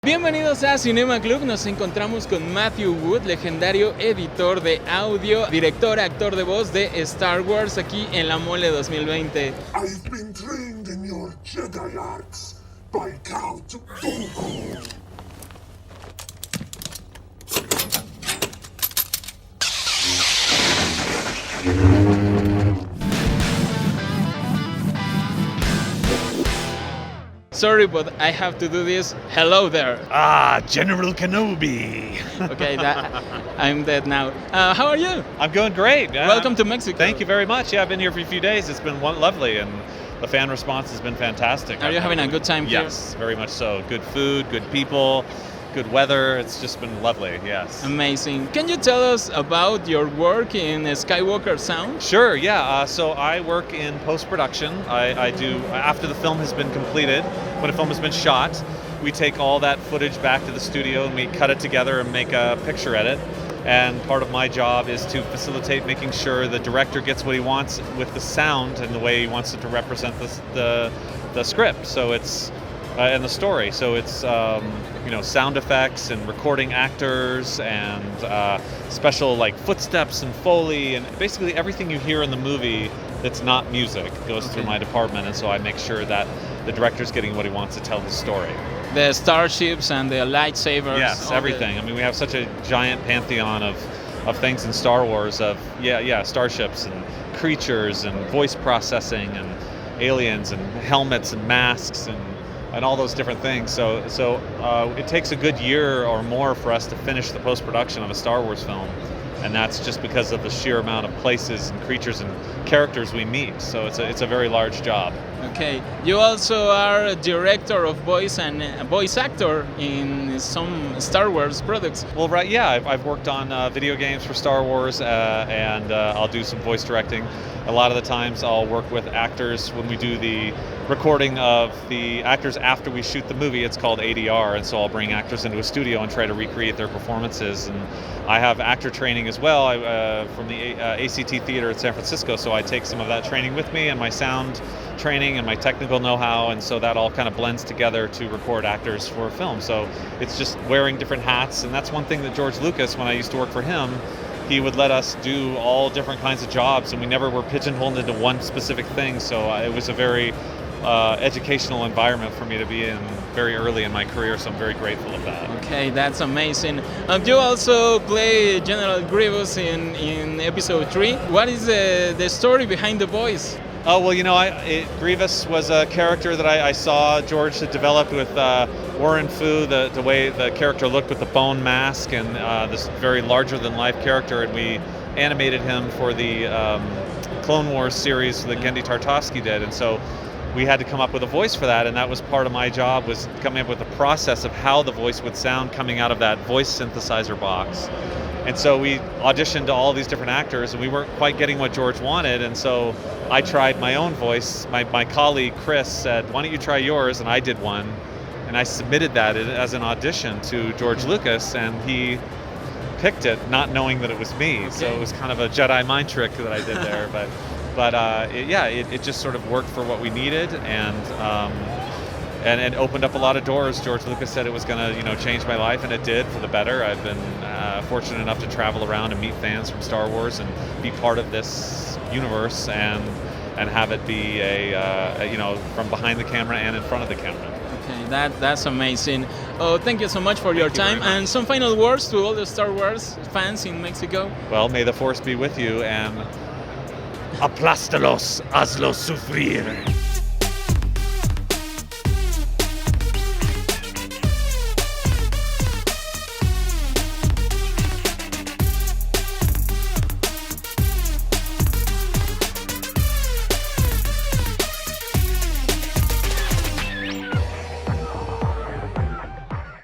Bienvenidos a Cinema Club, nos encontramos con Matthew Wood, legendario editor de audio, director, actor de voz de Star Wars aquí en la Mole 2020. I've been trained in your Jedi arts by Count Dooku. Sorry, but I have to do this. Hello there. General Kenobi. Okay, I'm dead now. How are you? I'm going great. Welcome to Mexico. Thank you very much. Yeah, I've been here for a few days. It's been lovely, and the fan response has been fantastic. Are you having a good time here? Yes, very much so. Good food, good people, good weather. It's just been lovely, yes. Amazing. Can you tell us about your work in Skywalker Sound? Sure, yeah. So I work in post-production. I do, after the film has been completed, when a film has been shot, we take all that footage back to the studio and we cut it together and make a picture edit. And part of my job is to facilitate making sure the director gets what he wants with the sound and the way he wants it to represent the script. So it's and the story. So it's sound effects and recording actors and special like footsteps and Foley and basically everything you hear in the movie that's not music goes through my department, and so I make sure that the director's getting what he wants to tell his story. The starships and the lightsabers. Yes, everything. I mean, we have such a giant pantheon of things in Star Wars, of starships and creatures and voice processing and aliens and helmets and masks and all those different things. So it takes a good year or more for us to finish the post-production of a Star Wars film. And that's just because of the sheer amount of places and creatures and characters we meet. So it's a very large job. Okay. You also are a director of voice and a voice actor in some Star Wars products. Well, right, yeah. I've worked on video games for Star Wars, and I'll do some voice directing. A lot of the times I'll work with actors when we do the recording of the actors after we shoot the movie. It's called ADR, and so I'll bring actors into a studio and try to recreate their performances. And I have actor training as well from the ACT Theater in San Francisco, so I take some of that training with me and my sound training and my technical know-how, and so that all kind of blends together to record actors for a film. So it's just wearing different hats, and that's one thing that George Lucas, when I used to work for him, he would let us do all different kinds of jobs, and we never were pigeonholed into one specific thing. So it was a very educational environment for me to be in very early in my career, so I'm very grateful of that. Okay, that's amazing. You also play General Grievous in episode 3. What is the story behind the voice? Oh, well, Grievous was a character that I saw George had developed with Warren Fu, the way the character looked with the bone mask and this very larger-than-life character, and we animated him for the Clone Wars series that Genndy Tartakovsky did, and so we had to come up with a voice for that, and that was part of my job, was coming up with a process of how the voice would sound coming out of that voice synthesizer box. And so we auditioned to all these different actors, and we weren't quite getting what George wanted, and so I tried my own voice. My colleague Chris said, "Why don't you try yours?" And I did one, and I submitted that as an audition to George Lucas, and he picked it, not knowing that it was me. Okay. So it was kind of a Jedi mind trick that I did there, but it just sort of worked for what we needed, and it opened up a lot of doors. George Lucas said it was going to, change my life, and it did for the better. I've been fortunate enough to travel around and meet fans from Star Wars and be part of this universe, and have it be from behind the camera and in front of the camera. Okay, that's amazing. Oh, thank you so much for your time. And some final words to all the Star Wars fans in Mexico. Well, may the Force be with you, and aplástalos, hazlos sufrir.